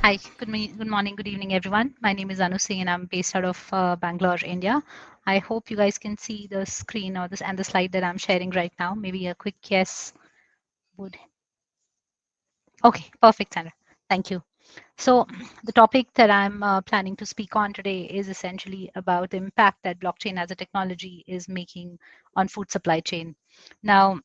Hi, good morning, good evening, everyone. My name is Singh, and I'm based out of Bangalore, India. I hope you guys can see the screen or this and the slide that I'm sharing right now. Maybe a quick yes would. Okay, perfect, Sandra. Thank you. So the topic that I'm planning to speak on today is essentially about the impact that blockchain as a technology is making on food supply chain. Now,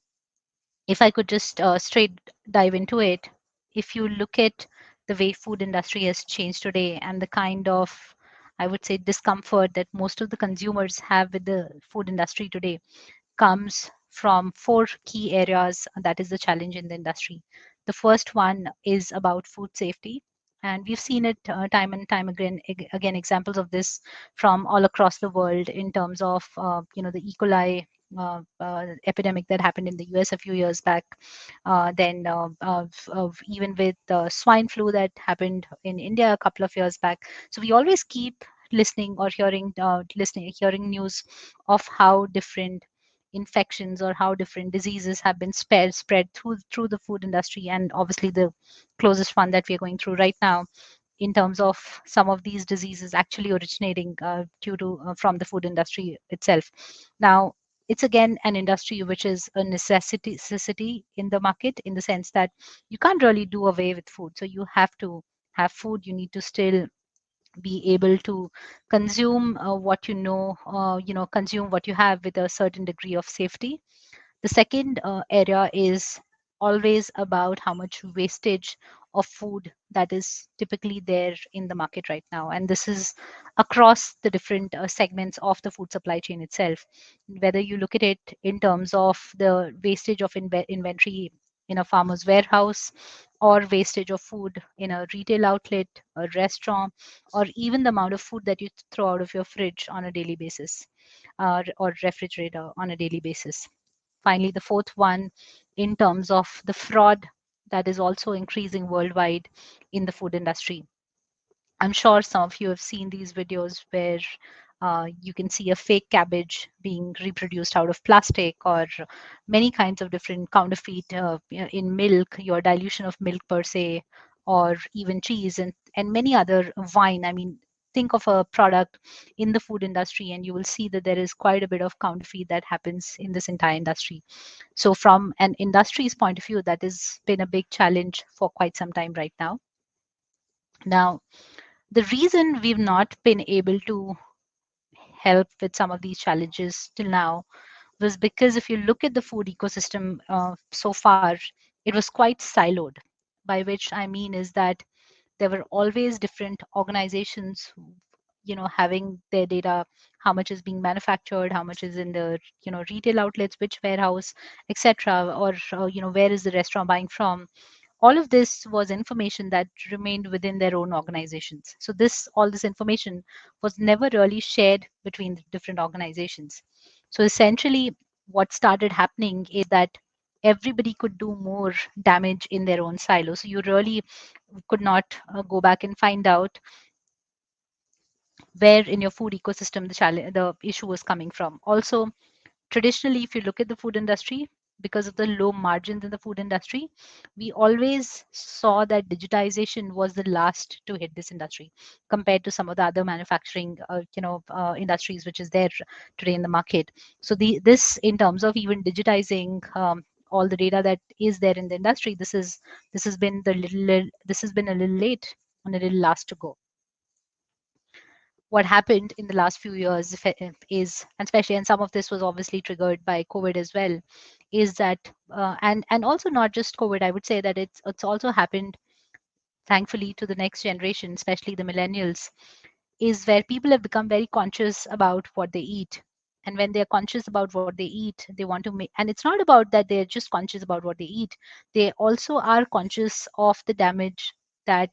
if I could just straight dive into it, if you look at the way food industry has changed today and the kind of, I would say, discomfort that most of the consumers have with the food industry today comes from four key areas that is the challenge in the industry. The first one is about food safety. And we've seen it time and time again, examples of this from all across the world in terms of, the E. coli epidemic that happened in the US a few years back. Then even with the swine flu that happened in India a couple of years back. So we always keep listening or hearing news of how different infections or how different diseases have been spread through the food industry, and obviously the closest one that we are going through right now in terms of some of these diseases actually originating due to from the food industry itself. Now, it's again an industry which is a necessity in the market, in the sense that you can't really do away with food. So you have to have food. You need to still be able to consume consume what you have with a certain degree of safety. The second area is always about how much wastage of food that is typically there in the market right now. And this is across the different segments of the food supply chain itself. Whether you look at it in terms of the wastage of inventory in a farmer's warehouse, or wastage of food in a retail outlet, a restaurant, or even the amount of food that you throw out of your fridge on a daily basis, or refrigerator on a daily basis. Finally, the fourth one, in terms of the fraud that is also increasing worldwide in the food industry. I'm sure some of you have seen these videos where you can see a fake cabbage being reproduced out of plastic, or many kinds of different counterfeit in milk, your dilution of milk per se, or even cheese, and many other wine. I mean, think of a product in the food industry and you will see that there is quite a bit of counterfeit that happens in this entire industry. So from an industry's point of view, that has been a big challenge for quite some time right now. Now, the reason we've not been able to help with some of these challenges till now was because if you look at the food ecosystem so far, it was quite siloed. By which I mean is that there were always different organizations, having their data, how much is being manufactured, how much is in the retail outlets, which warehouse, etc., or where is the restaurant buying from. All of this was information that remained within their own organizations. So all this information was never really shared between the different organizations. So essentially what started happening is that everybody could do more damage in their own silo. So you really could not go back and find out where in your food ecosystem the issue was coming from. Also, traditionally, if you look at the food industry, because of the low margins in the food industry, we always saw that digitization was the last to hit this industry compared to some of the other manufacturing industries which is there today in the market. So this, in terms of even digitizing all the data that is there in the industry, this has been a little late and a little last to go. What happened in the last few years is, and especially, and some of this was obviously triggered by COVID as well, is that and also not just COVID, I would say that it's also happened, thankfully, to the next generation, especially the millennials, is where people have become very conscious about what they eat. And when they're conscious about what they eat, they want to make, and it's not about that they're just conscious about what they eat, they also are conscious of the damage that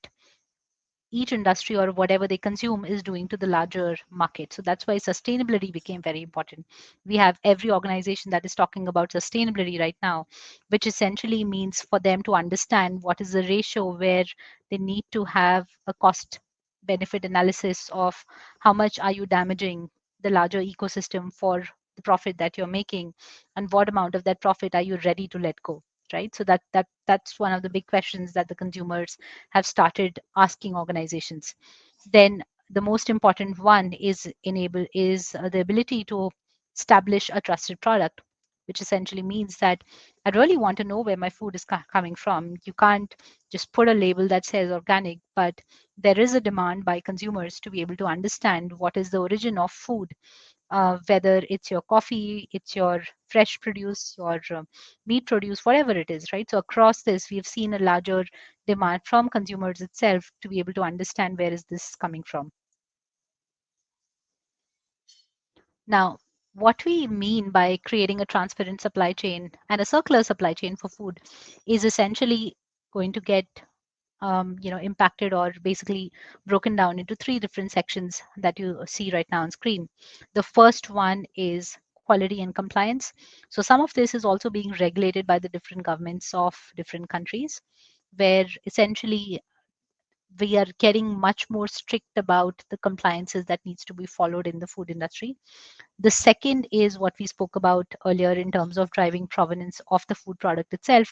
each industry or whatever they consume is doing to the larger market. So that's why sustainability became very important. We have every organization that is talking about sustainability right now, which essentially means for them to understand what is the ratio where they need to have a cost benefit analysis of how much are you damaging the larger ecosystem for the profit that you're making, and what amount of that profit are you ready to let go. right? So that's one of the big questions that the consumers have started asking organizations. Then the most important one is the ability to establish a trusted product, which essentially means that I really want to know where my food is coming from. You can't just put a label that says organic, but there is a demand by consumers to be able to understand what is the origin of food, whether it's your coffee, it's your fresh produce, your meat produce, whatever it is, right? So across this, we've seen a larger demand from consumers itself to be able to understand where is this coming from. Now, what we mean by creating a transparent supply chain and a circular supply chain for food is essentially going to get impacted or basically broken down into three different sections that you see right now on screen. The first one is quality and compliance. So some of this is also being regulated by the different governments of different countries, where essentially we are getting much more strict about the compliances that needs to be followed in the food industry. The second is what we spoke about earlier in terms of driving provenance of the food product itself.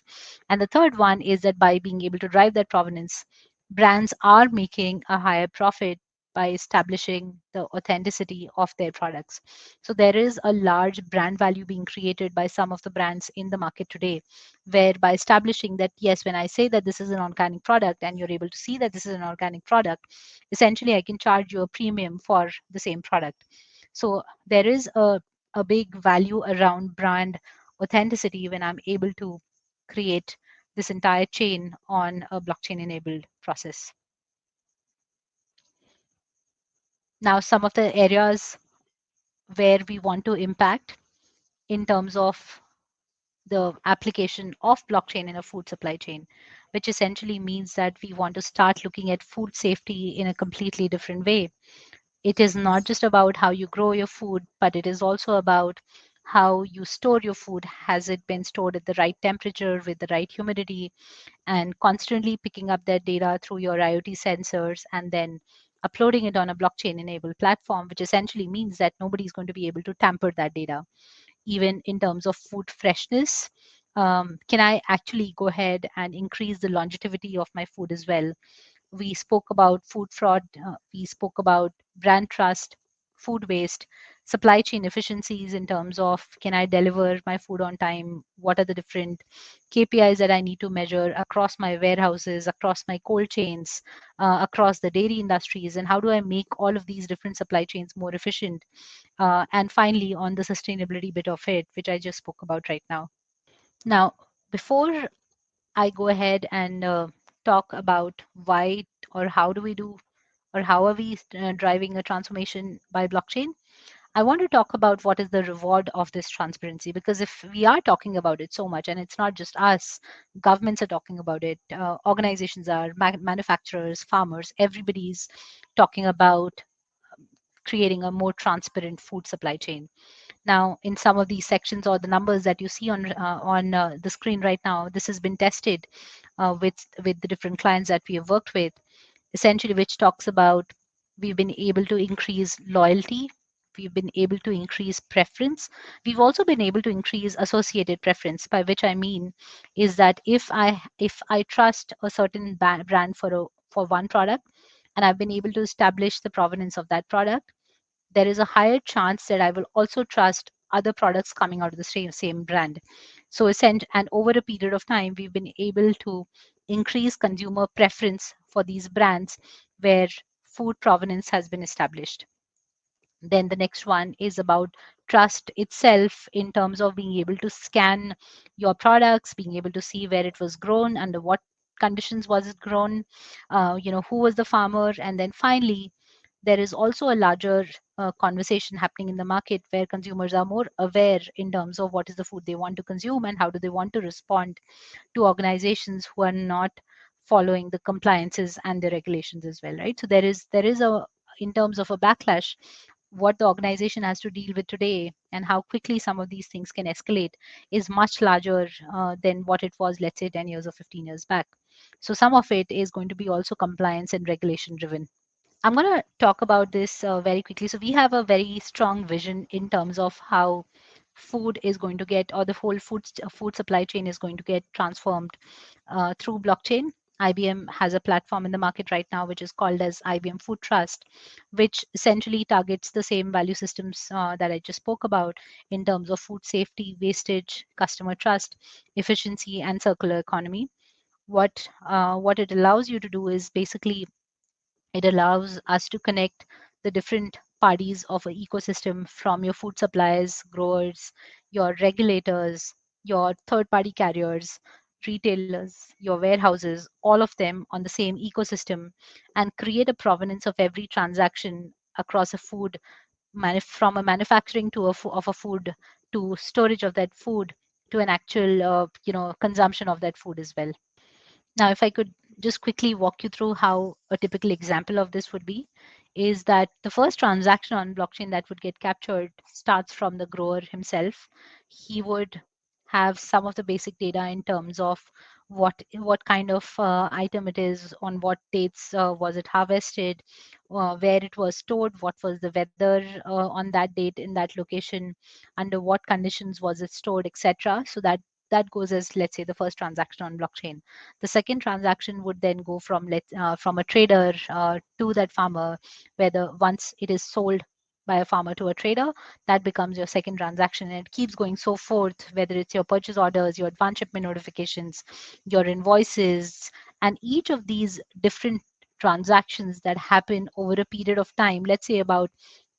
And the third one is that by being able to drive that provenance, brands are making a higher profit by establishing the authenticity of their products. So there is a large brand value being created by some of the brands in the market today, where by establishing that, yes, when I say that this is an organic product and you're able to see that this is an organic product, essentially I can charge you a premium for the same product. So there is a big value around brand authenticity when I'm able to create this entire chain on a blockchain enabled process. Now, some of the areas where we want to impact in terms of the application of blockchain in a food supply chain, which essentially means that we want to start looking at food safety in a completely different way. It is not just about how you grow your food, but it is also about how you store your food. Has it been stored at the right temperature with the right humidity, and constantly picking up that data through your IoT sensors and then uploading it on a blockchain enabled platform, which essentially means that nobody's going to be able to tamper that data. Even in terms of food freshness, can I actually go ahead and increase the longevity of my food as well? We spoke about food fraud, we spoke about brand trust, food waste, supply chain efficiencies in terms of can I deliver my food on time? What are the different KPIs that I need to measure across my warehouses, across my cold chains, across the dairy industries, and how do I make all of these different supply chains more efficient? And finally, on the sustainability bit of it, which I just spoke about right now. Now, before I go ahead and talk about why or how do we do or how are we driving a transformation by blockchain, I want to talk about what is the reward of this transparency. Because if we are talking about it so much, and it's not just us, governments are talking about it, organizations are, manufacturers, farmers, everybody's talking about creating a more transparent food supply chain. Now, in some of these sections or the numbers that you see on the screen right now, this has been tested with the different clients that we have worked with, essentially, which talks about we've been able to increase loyalty. We've been able to increase preference. We've also been able to increase associated preference, by which I mean is that if I trust a certain brand for one product, and I've been able to establish the provenance of that product, there is a higher chance that I will also trust other products coming out of the same brand. So, and over a period of time, we've been able to increase consumer preference for these brands where food provenance has been established. Then the next one is about trust itself in terms of being able to scan your products, being able to see where it was grown, under what conditions was it grown, who was the farmer, and then finally there is also a larger conversation happening in the market where consumers are more aware in terms of what is the food they want to consume and how do they want to respond to organizations who are not following the compliances and the regulations as well, right? So there is a, in terms of a backlash, what the organization has to deal with today and how quickly some of these things can escalate is much larger than what it was, let's say, 10 years or 15 years back. So some of it is going to be also compliance and regulation driven. I'm going to talk about this very quickly. So we have a very strong vision in terms of how food is going to get, or the whole food supply chain is going to get transformed through blockchain. IBM has a platform in the market right now which is called as IBM Food Trust, which essentially targets the same value systems that I just spoke about in terms of food safety, wastage, customer trust, efficiency, and circular economy. What it allows you to do is basically it allows us to connect the different parties of an ecosystem, from your food suppliers, growers, your regulators, your third party carriers, retailers, your warehouses, all of them on the same ecosystem, and create a provenance of every transaction across a food, from a manufacturing to of a food, to storage of that food, to an actual consumption of that food as well. Now, if I could just quickly walk you through how a typical example of this would be, is that the first transaction on blockchain that would get captured starts from the grower himself. He would have some of the basic data in terms of what kind of item it is, on what dates was it harvested, where it was stored, what was the weather on that date in that location, under what conditions was it stored, etc. So that goes as, let's say, the first transaction on blockchain. The second transaction would then go from a trader to that farmer, whether once it is sold by a farmer to a trader, that becomes your second transaction, and it keeps going so forth, whether it's your purchase orders, your advance shipment notifications, your invoices, and each of these different transactions that happen over a period of time, let's say about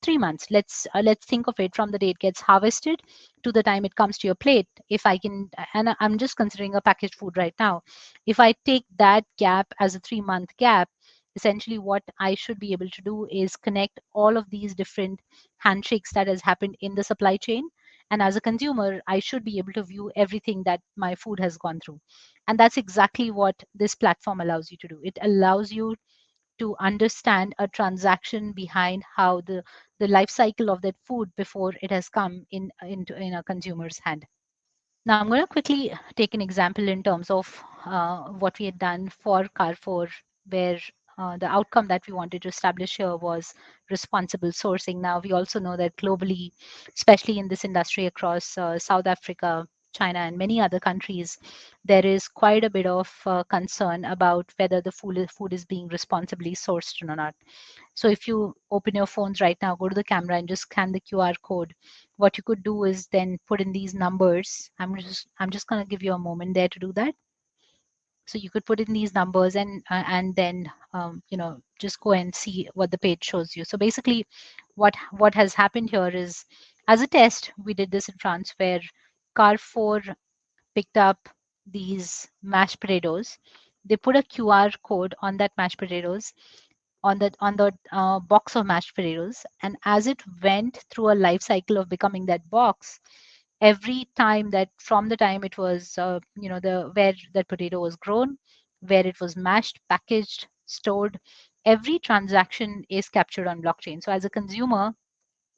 3 months. Let's think of it from the day it gets harvested to the time it comes to your plate. If I can, and I'm just considering a packaged food right now, if I take that gap as a 3 month gap, essentially what I should be able to do is connect all of these different handshakes that has happened in the supply chain. And as a consumer, I should be able to view everything that my food has gone through. And that's exactly what this platform allows you to do. It allows you to understand a transaction behind how the life cycle of that food before it has come in a consumer's hand. Now, I'm going to quickly take an example in terms of what we had done for Carrefour, where the outcome that we wanted to establish here was responsible sourcing. Now, we also know that globally, especially in this industry across South Africa, China, and many other countries, there is quite a bit of concern about whether the food is being responsibly sourced or not. So if you open your phones right now, go to the camera and just scan the QR code, what you could do is then put in these numbers. I'm just going to give you a moment there to do that. So you could put in these numbers and then just go and see what the page shows you. So basically, what has happened here is, as a test, we did this in France, where Carrefour picked up these mashed potatoes. They put a QR code on that mashed potatoes, on the box of mashed potatoes, and as it went through a life cycle of becoming that box, every time that, from the time it was the where that potato was grown, where it was mashed, packaged, stored, every transaction is captured on blockchain. So as a consumer,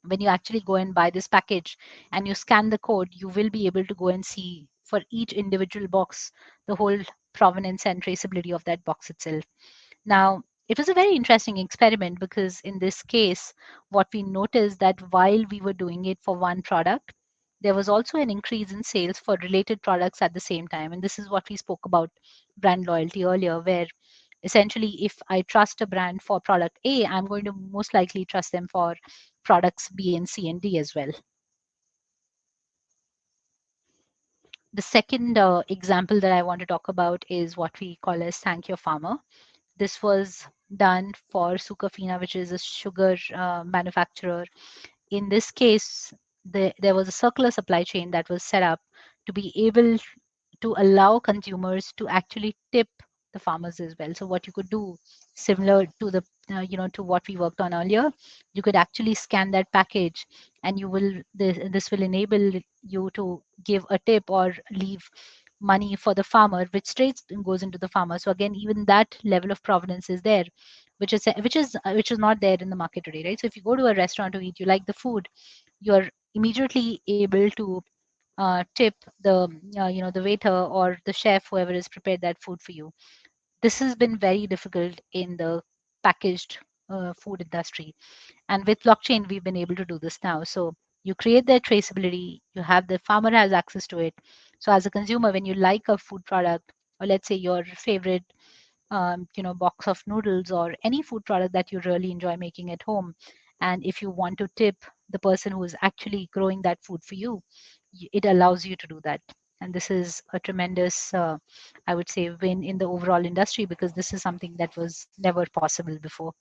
when you actually go and buy this package and you scan the code, you will be able to go and see for each individual box the whole provenance and traceability of that box itself. Now, it was a very interesting experiment, because in this case, what we noticed that while we were doing it for one product, there was also an increase in sales for related products at the same time. And this is what we spoke about brand loyalty earlier, where essentially if I trust a brand for product A, I'm going to most likely trust them for products B and C and D as well. The second example that I want to talk about is what we call as Thank Your Farmer. This was done for Sucafina, which is a sugar manufacturer. In this case, there was a circular supply chain that was set up to be able to allow consumers to actually tip the farmers as well. So what you could do, similar to the to what we worked on earlier, you could actually scan that package, and this will enable you to give a tip or leave money for the farmer, which straight goes into the farmer. So again, even that level of provenance is there, which is not there in the market today, right? So if you go to a restaurant to eat, you like the food, you're immediately able to tip the waiter or the chef, whoever has prepared that food for you. This has been very difficult in the packaged food industry, and with blockchain we've been able to do this now. So You create their traceability, you have the farmer has access to it. So as a consumer, when you like a food product, or let's say your favorite box of noodles or any food product that you really enjoy making at home, and if you want to tip the person who is actually growing that food for you, it allows you to do that. And this is a tremendous, I would say, win in the overall industry, because this is something that was never possible before.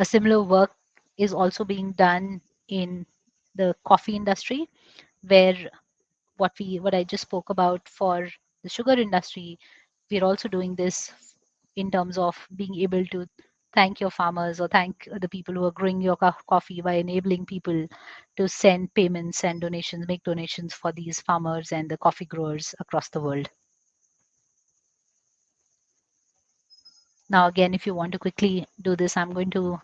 A similar work is also being done in the coffee industry, where what I just spoke about for the sugar industry, we're also doing this in terms of being able to thank your farmers or thank the people who are growing your coffee by enabling people to send payments and donations, make donations for these farmers and the coffee growers across the world. Now, again, if you want to quickly do this, I'm going to,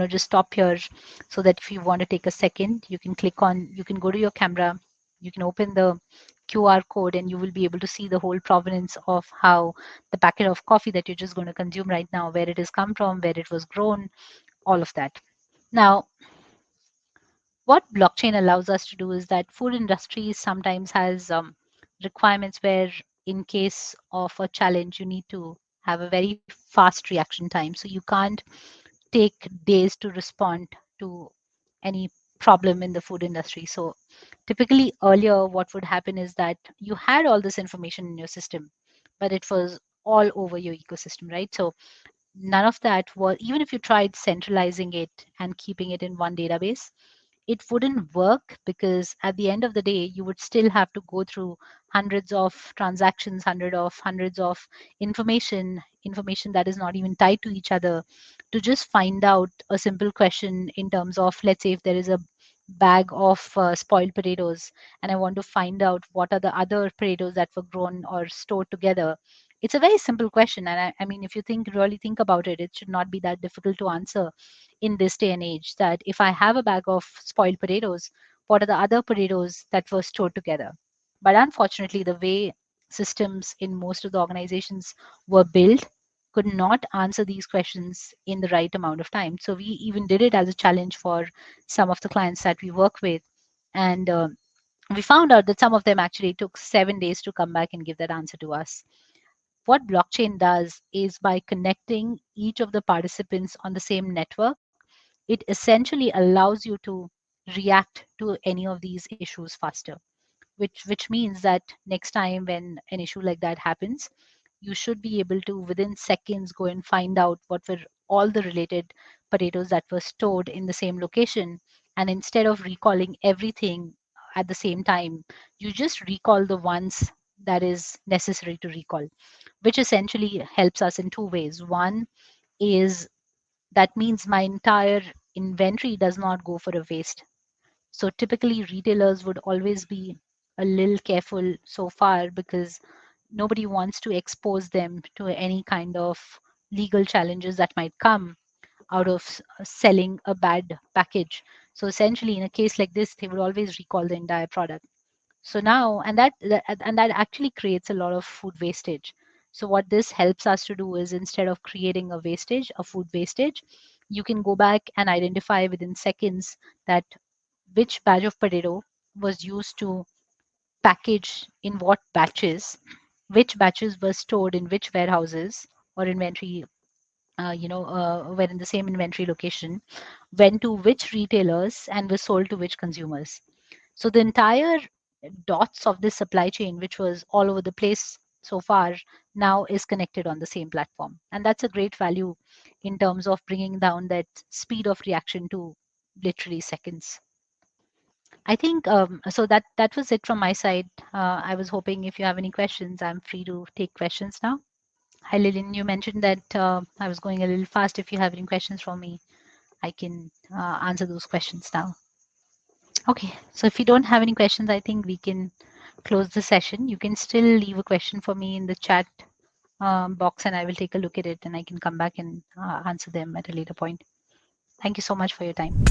just stop here, so that if you want to take a second, you can you can go to your camera, you can open the QR code, and you will be able to see the whole provenance of how the packet of coffee that you're just going to consume right now, where it has come from, where it was grown, all of that. Now, what blockchain allows us to do is that food industry sometimes has requirements where, in case of a challenge, you need to have a very fast reaction time. So you can't take days to respond to any problem in the food industry. So typically earlier, what would happen is that you had all this information in your system, but it was all over your ecosystem, right? So none of that was, even if you tried centralizing it and keeping it in one database, it wouldn't work, because at the end of the day you would still have to go through hundreds of transactions, hundreds of information that is not even tied to each other, to just find out a simple question in terms of, let's say, if there is a bag of spoiled potatoes, and I want to find out what are the other potatoes that were grown or stored together. It's a very simple question, and I mean, if you really think about it, it should not be that difficult to answer in this day and age, that if I have a bag of spoiled potatoes, what are the other potatoes that were stored together? But unfortunately, the way systems in most of the organizations were built could not answer these questions in the right amount of time. So we even did it as a challenge for some of the clients that we work with. And we found out that some of them actually took 7 days to come back and give that answer to us. What blockchain does is, by connecting each of the participants on the same network, it essentially allows you to react to any of these issues faster, which means that next time when an issue like that happens, you should be able to within seconds go and find out what were all the related potatoes that were stored in the same location. And instead of recalling everything at the same time, you just recall the ones that is necessary to recall, which essentially helps us in two ways. One is, that means my entire inventory does not go for a waste. So typically retailers would always be a little careful so far, because nobody wants to expose them to any kind of legal challenges that might come out of selling a bad package. So essentially, in a case like this, they would always recall the entire product. So now, and that actually creates a lot of food wastage. So what this helps us to do is, instead of creating a food wastage, you can go back and identify within seconds that which batch of potato was used to package in what batches, which batches were stored in which warehouses or inventory, were in the same inventory location, went to which retailers, and was sold to which consumers. So the entire dots of this supply chain, which was all over the place so far, now is connected on the same platform. And that's a great value in terms of bringing down that speed of reaction to literally seconds. I think so. That was it from my side. I was hoping, if you have any questions, I'm free to take questions now. Hi, Lillian. You mentioned that I was going a little fast. If you have any questions for me, I can answer those questions now. Okay, so if you don't have any questions, I think we can close the session. You can still leave a question for me in the chat box, and I will take a look at it, and I can come back and answer them at a later point. Thank you so much for your time.